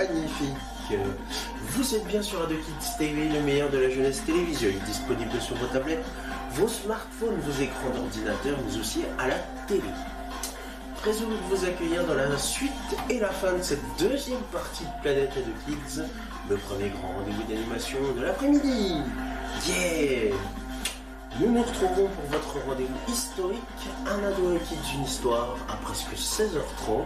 magnifiques. Vous êtes bien sur Radio Kids TV, le meilleur de la jeunesse télévisuelle, disponible sur vos tablettes, vos smartphones, vos écrans d'ordinateur, mais aussi à la télé. Très heureux de vous accueillir dans la suite et la fin de cette deuxième partie de Planète Ado Kids, le premier grand rendez-vous d'animation de l'après-midi. Yeah! Nous nous retrouvons pour votre rendez-vous historique, un ado, un kid, une histoire, à presque 16h30.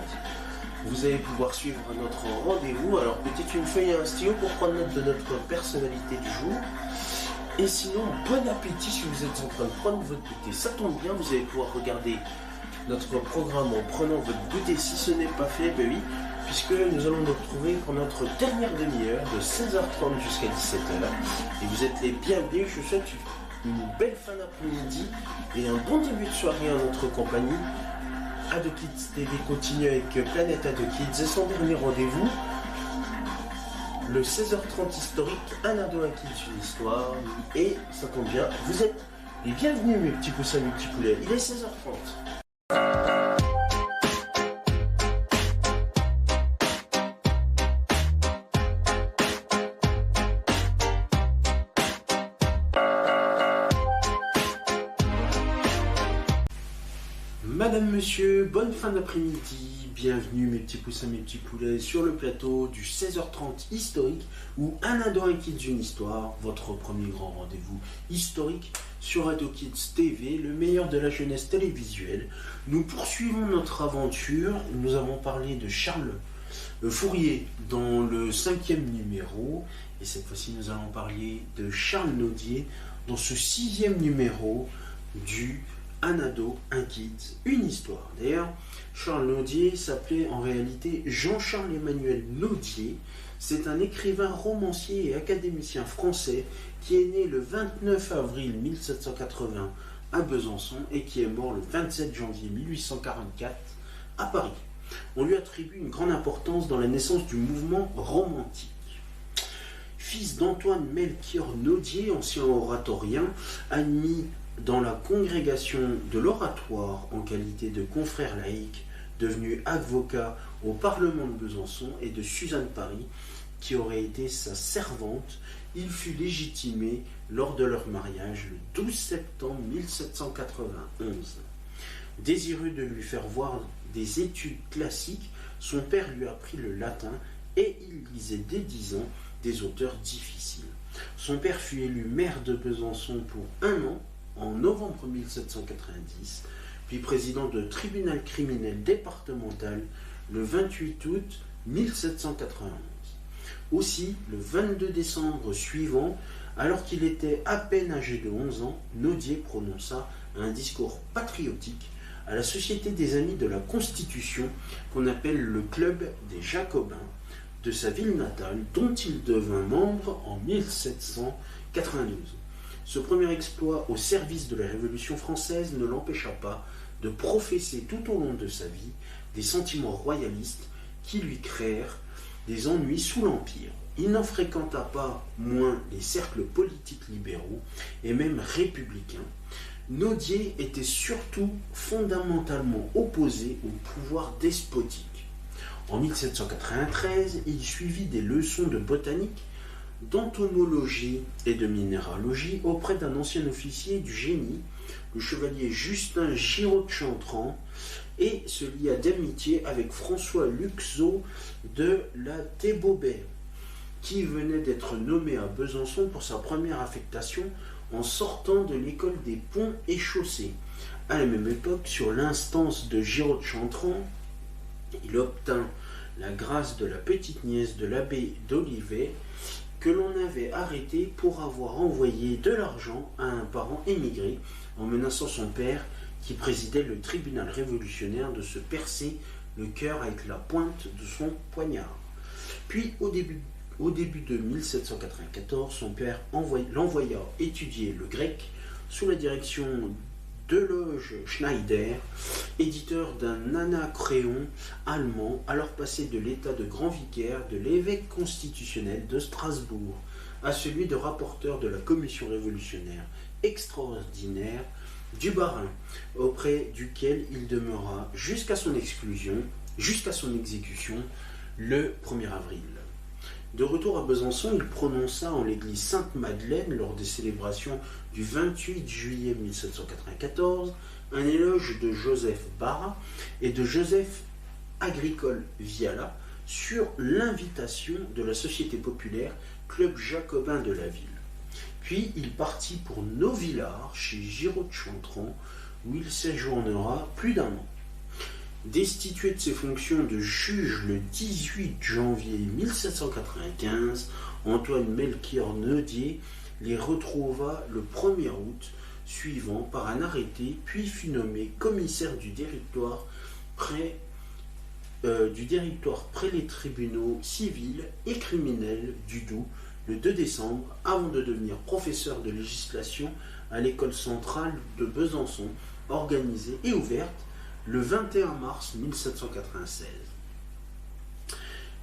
Vous allez pouvoir suivre notre rendez-vous, alors peut-être une feuille et un stylo pour prendre note de notre personnalité du jour. Et sinon, bon appétit si vous êtes en train de prendre votre goûter. Ça tombe bien, vous allez pouvoir regarder notre programme en prenant votre goûter. Si ce n'est pas fait, ben oui, puisque nous allons nous retrouver pour notre dernière demi-heure de 16h30 jusqu'à 17h. Et vous êtes les bienvenus, je vous souhaite une belle fin d'après-midi et un bon début de soirée en notre compagnie. Ado Kids TV continue avec Planète Ado Kids et son dernier rendez-vous, le 16h30 historique, un ado, un kid, une histoire. Et ça tombe bien, vous êtes les bienvenus mes petits poussins, mes petits poulets. Il est 16h30. Madame, monsieur, bonne fin d'après-midi, bienvenue mes petits poussins, mes petits poulets sur le plateau du 16h30 historique où un ado, un kid, une histoire, votre premier grand rendez-vous historique sur Ado Kids TV, le meilleur de la jeunesse télévisuelle. Nous poursuivons notre aventure, nous avons parlé de Charles Fourier dans le 5e numéro et cette fois-ci nous allons parler de Charles Nodier dans ce 6e numéro du Un ado, un kid, une histoire. D'ailleurs, Charles Nodier s'appelait en réalité Jean-Charles Emmanuel Nodier. C'est un écrivain, romancier et académicien français qui est né le 29 avril 1780 à Besançon et qui est mort le 27 janvier 1844 à Paris. On lui attribue une grande importance dans la naissance du mouvement romantique. Fils d'Antoine Melchior Nodier, ancien oratorien, admis dans la congrégation de l'Oratoire en qualité de confrère laïque, devenu avocat au Parlement de Besançon, et de Suzanne Paris, qui aurait été sa servante, il fut légitimé lors de leur mariage le 12 septembre 1791. Désireux de lui faire voir des études classiques, son père lui apprit le latin et il lisait dès 10 ans des auteurs difficiles. Son père fut élu maire de Besançon pour 1 an, en novembre 1790, puis président de tribunal criminel départemental le 28 août 1791. Aussi, le 22 décembre suivant, alors qu'il était à peine âgé de 11 ans, Nodier prononça un discours patriotique à la Société des Amis de la Constitution, qu'on appelle le Club des Jacobins, de sa ville natale, dont il devint membre en 1792. Ce premier exploit au service de la Révolution française ne l'empêcha pas de professer tout au long de sa vie des sentiments royalistes qui lui créèrent des ennuis sous l'Empire. Il n'en fréquenta pas moins les cercles politiques libéraux et même républicains. Nodier était surtout fondamentalement opposé au pouvoir despotique. En 1793, il suivit des leçons de botanique, d'entomologie et de minéralogie auprès d'un ancien officier du génie, le chevalier Justin Giraud de Chantran, et se lia d'amitié avec François Luxot de la Thébaubaie, qui venait d'être nommé à Besançon pour sa première affectation en sortant de l'école des ponts et chaussées. À la même époque, sur l'instance de Giraud de Chantran, il obtint la grâce de la petite nièce de l'abbé d'Olivet, que l'on avait arrêté pour avoir envoyé de l'argent à un parent émigré en menaçant son père qui présidait le tribunal révolutionnaire de se percer le cœur avec la pointe de son poignard. Puis au début de 1794, son père l'envoya étudier le grec sous la direction Deloge Schneider, éditeur d'un anacréon allemand, alors passé de l'état de grand vicaire de l'évêque constitutionnel de Strasbourg à celui de rapporteur de la commission révolutionnaire extraordinaire du Bas-Rhin, auprès duquel il demeura jusqu'à son exécution le 1er avril. De retour à Besançon, il prononça en l'église Sainte-Madeleine, lors des célébrations du 28 juillet 1794, un éloge de Joseph Bara et de Joseph Agricole Viala sur l'invitation de la Société populaire, club jacobin de la ville. Puis il partit pour Novillard, chez Giraud de Chantran, où il séjournera plus d'un an. Destitué de ses fonctions de juge le 18 janvier 1795, Antoine Melchior Nodier les retrouva le 1er août suivant par un arrêté, puis fut nommé commissaire du directoire près les tribunaux civils et criminels du Doubs le 2 décembre, avant de devenir professeur de législation à l'école centrale de Besançon, organisée et ouverte le 21 mars 1796.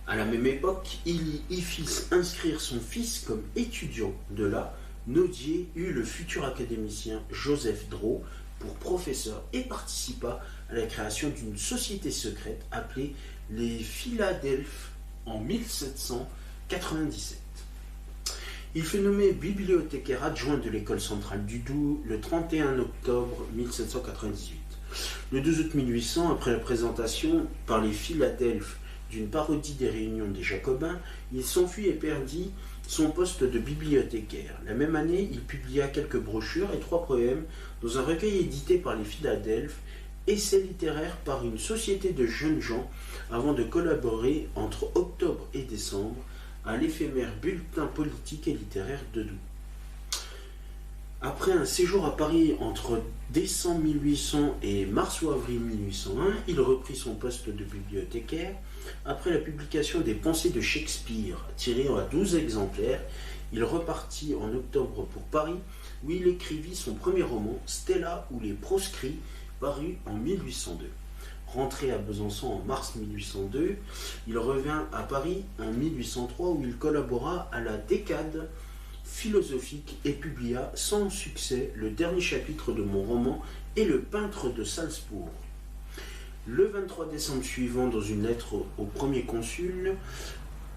À la même époque, il y fit inscrire son fils comme étudiant. De là, Nodier eut le futur académicien Joseph Drault pour professeur et participa à la création d'une société secrète appelée les Philadelphes en 1797. Il fut nommé bibliothécaire adjoint de l'école centrale du Doubs le 31 octobre 1798. Le 12 août 1800, après la présentation par les Philadelphes d'une parodie des réunions des Jacobins, il s'enfuit et perdit son poste de bibliothécaire. La même année, il publia quelques brochures et 3 poèmes dans un recueil édité par les Philadelphes, essais littéraires par une société de jeunes gens, avant de collaborer entre octobre et décembre à l'éphémère bulletin politique et littéraire de Doubs. Après un séjour à Paris entre décembre 1800 et mars ou avril 1801, il reprit son poste de bibliothécaire. Après la publication des Pensées de Shakespeare, tirées à 12 exemplaires, il repartit en octobre pour Paris, où il écrivit son premier roman, Stella ou les proscrits, paru en 1802. Rentré à Besançon en mars 1802, il revint à Paris en 1803, où il collabora à la Décade philosophique et publia sans succès le dernier chapitre de mon roman et le peintre de Salzbourg. Le 23 décembre suivant, dans une lettre au premier consul,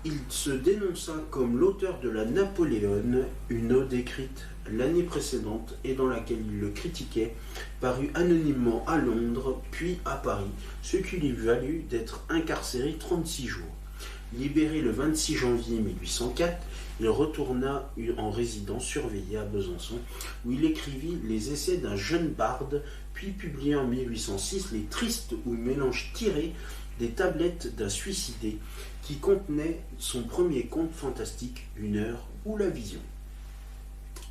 il se dénonça comme l'auteur de la Napoléone, une ode écrite l'année précédente et dans laquelle il le critiquait, parut anonymement à Londres puis à Paris, ce qui lui valut d'être incarcéré 36 jours. Libéré le 26 janvier 1804, il retourna en résidence surveillée à Besançon, où il écrivit les essais d'un jeune barde, puis publia en 1806 les tristes ou mélanges tirés des tablettes d'un suicidé, qui contenait son premier conte fantastique, Une heure ou la vision.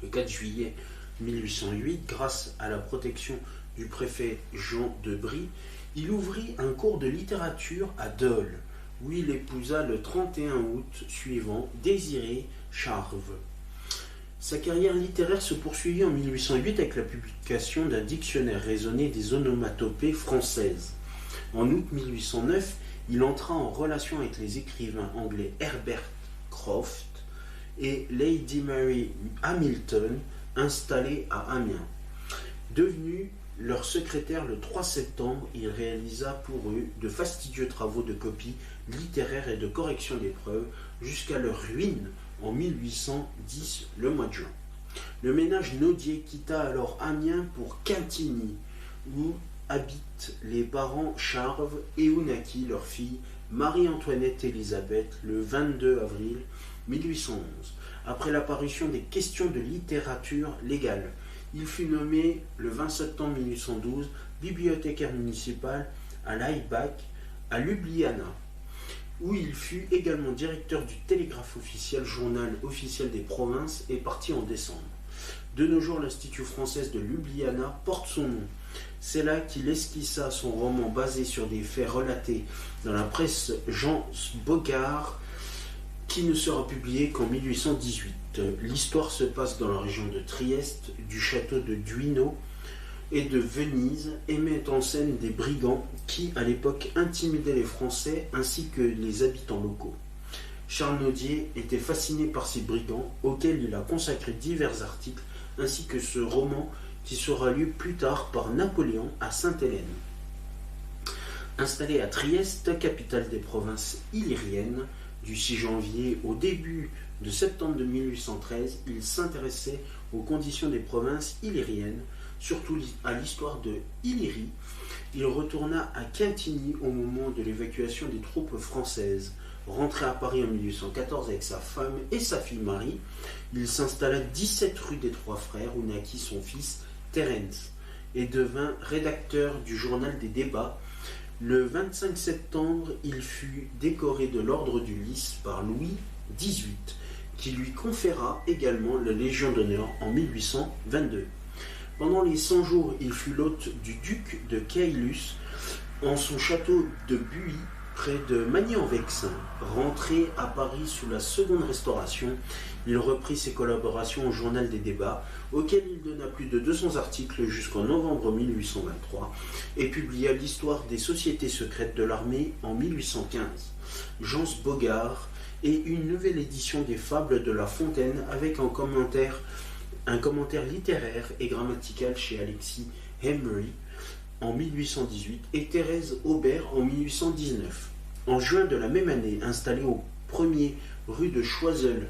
Le 4 juillet 1808, grâce à la protection du préfet Jean de Brie, il ouvrit un cours de littérature à Dole, où il épousa le 31 août suivant Désirée Charve. Sa carrière littéraire se poursuivit en 1808 avec la publication d'un dictionnaire raisonné des onomatopées françaises. En août 1809, il entra en relation avec les écrivains anglais Herbert Croft et Lady Mary Hamilton, installés à Amiens. Devenu leur secrétaire le 3 septembre, il réalisa pour eux de fastidieux travaux de copie littéraire et de correction des preuves, jusqu'à leur ruine en 1810, le mois de juin. Le ménage Nodier quitta alors Amiens pour Quintigny, où habitent les parents Charve et où naquit leur fille Marie-Antoinette Élisabeth le 22 avril 1811. Après l'apparition des questions de littérature légale, il fut nommé le 20 septembre 1812 bibliothécaire municipal à Laibach, à Ljubljana, où il fut également directeur du Télégraphe officiel, journal officiel des provinces, et parti en décembre. De nos jours, l'Institut français de Ljubljana porte son nom. C'est là qu'il esquissa son roman basé sur des faits relatés dans la presse Jean Bogart, qui ne sera publié qu'en 1818. L'histoire se passe dans la région de Trieste, du château de Duino et de Venise, et met en scène des brigands qui, à l'époque, intimidaient les Français ainsi que les habitants locaux. Charles Nodier était fasciné par ces brigands, auxquels il a consacré divers articles, ainsi que ce roman qui sera lu plus tard par Napoléon à Sainte-Hélène. Installé à Trieste, capitale des provinces illyriennes, Du 6 janvier au début de septembre de 1813, il s'intéressait aux conditions des provinces illyriennes, surtout à l'histoire de Illyrie. Il retourna à Quintigny au moment de l'évacuation des troupes françaises. Rentré à Paris en 1814 avec sa femme et sa fille Marie, il s'installa 17 rue des Trois Frères où naquit son fils Terence et devint rédacteur du journal des débats. Le 25 septembre, il fut décoré de l'ordre du Lys par Louis XVIII, qui lui conféra également la Légion d'honneur en 1822. Pendant les 100 jours, il fut l'hôte du duc de Caylus en son château de Buis, près de Magny-en-Vexin. Rentré à Paris sous la Seconde Restauration, il reprit ses collaborations au Journal des débats, auquel il donna plus de 200 articles jusqu'en novembre 1823, et publia l'histoire des sociétés secrètes de l'armée en 1815, Jean Bogart, et une nouvelle édition des Fables de La Fontaine avec un commentaire littéraire et grammatical chez Alexis Emery en 1818 et Thérèse Aubert en 1819. En juin de la même année, installé au 1er rue de Choiseul,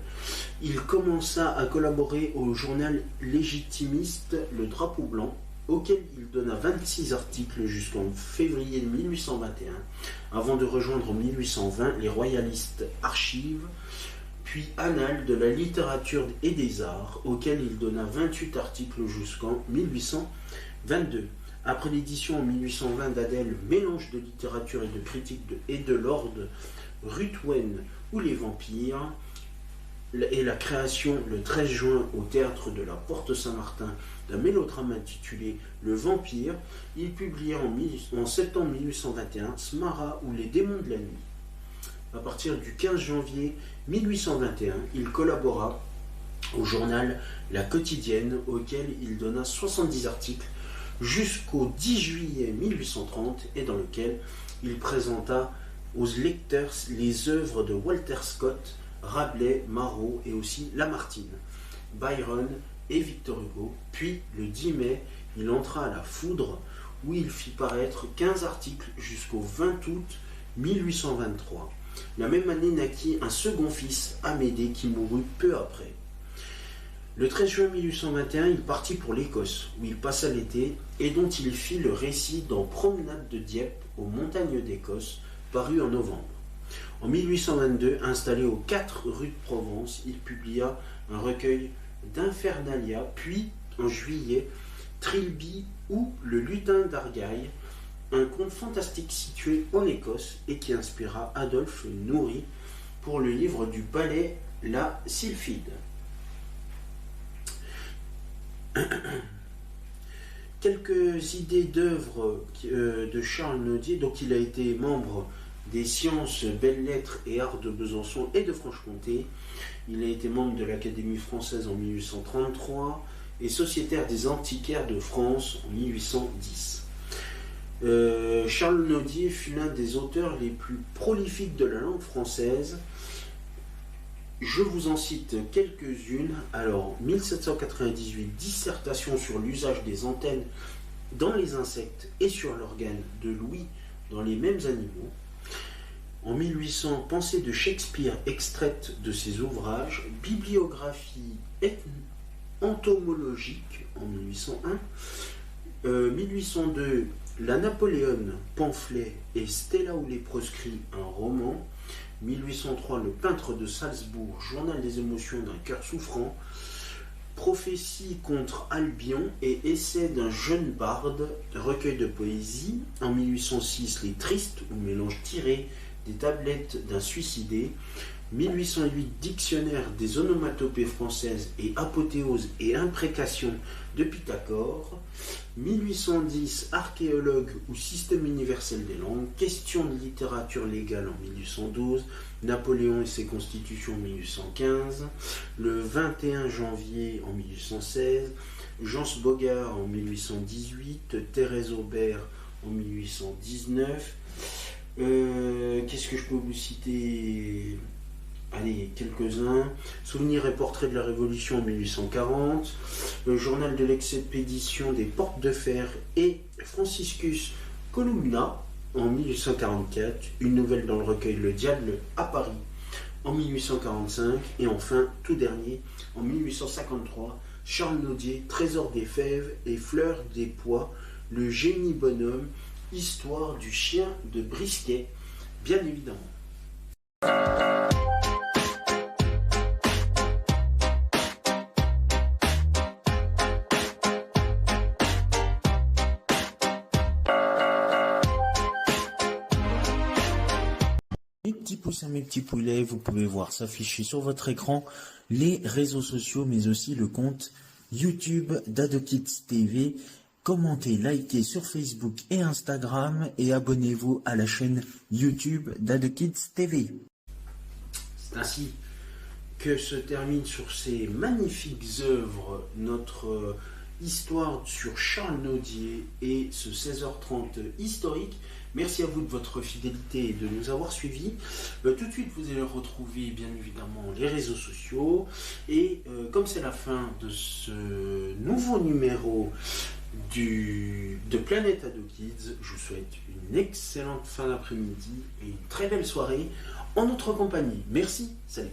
il commença à collaborer au journal légitimiste Le Drapeau Blanc, auquel il donna 26 articles jusqu'en février 1821, avant de rejoindre en 1820 les royalistes Archives, puis Annales de la littérature et des arts, auquel il donna 28 articles jusqu'en 1822. Après l'édition en 1820 d'Adèle, Mélange de littérature et de critique et de Lord Ruthwen ou les vampires, et la création le 13 juin au théâtre de la Porte Saint-Martin d'un mélodrame intitulé Le Vampire, il publia en septembre 1821 Smara ou les démons de la nuit. À partir du 15 janvier 1821, il collabora au journal La Quotidienne, auquel il donna 70 articles jusqu'au 10 juillet 1830 et dans lequel il présenta aux lecteurs les œuvres de Walter Scott, Rabelais, Marot et aussi Lamartine, Byron et Victor Hugo. Puis, le 10 mai, il entra à la Foudre où il fit paraître 15 articles jusqu'au 20 août 1823. La même année naquit un second fils, Amédée, qui mourut peu après. Le 13 juin 1821, il partit pour l'Écosse, où il passa l'été, et dont il fit le récit dans Promenade de Dieppe aux montagnes d'Écosse, paru en novembre. En 1822, installé aux 4 rues de Provence, il publia un recueil d'Infernalia, puis, en juillet, Trilby ou Le lutin d'Argyle, un conte fantastique situé en Écosse et qui inspira Adolphe Nourry pour le livre du ballet La Sylphide. Quelques idées d'œuvres de Charles Nodier. Donc il a été membre des sciences, belles-lettres et arts de Besançon et de Franche-Comté. Il a été membre de l'Académie française en 1833 et sociétaire des antiquaires de France en 1810. Charles Nodier fut l'un des auteurs les plus prolifiques de la langue française. Je vous en cite quelques-unes. Alors, 1798, dissertation sur l'usage des antennes dans les insectes et sur l'organe de l'ouïe dans les mêmes animaux. En 1800, pensée de Shakespeare extraite de ses ouvrages, bibliographie entomologique en 1801, 1802, La Napoléone, pamphlet et Stella ou les proscrits, un roman, 1803, Le peintre de Salzbourg, journal des émotions d'un cœur souffrant, Prophétie contre Albion et Essai d'un jeune barde, recueil de poésie, en 1806, Les tristes ou mélanges tirés des tablettes d'un suicidé, 1808, Dictionnaire des onomatopées françaises et apothéose et imprécation de Pythagore, 1810, Archéologue ou système universel des langues, Questions de littérature légale en 1812, Napoléon et ses constitutions en 1815, le 21 janvier en 1816, Jean Bogart en 1818, Thérèse Aubert en 1819. Qu'est-ce que je peux vous citer ? Allez, quelques-uns. Souvenirs et portraits de la Révolution en 1840, le journal de l'expédition des Portes de Fer et Franciscus Columna en 1844, une nouvelle dans le recueil Le Diable à Paris en 1845 et enfin, tout dernier, en 1853, Charles Nodier, Trésor des fèves et Fleurs des pois, Le génie bonhomme, Histoire du chien de Brisquet, bien évidemment. Mes petits poussins, mes petits poulets, vous pouvez voir s'afficher sur votre écran les réseaux sociaux, mais aussi le compte YouTube d'AdoKids TV. Commentez, likez sur Facebook et Instagram et abonnez-vous à la chaîne YouTube d'AdoKids TV. C'est ainsi que se termine sur ces magnifiques œuvres notre histoire sur Charles Nodier et ce 16h30 historique. Merci à vous de votre fidélité et de nous avoir suivis. Tout de suite, vous allez retrouver bien évidemment les réseaux sociaux. Et comme c'est la fin de ce nouveau numéro de Planète AdoKids, je vous souhaite une excellente fin d'après-midi et une très belle soirée en notre compagnie. Merci, salut.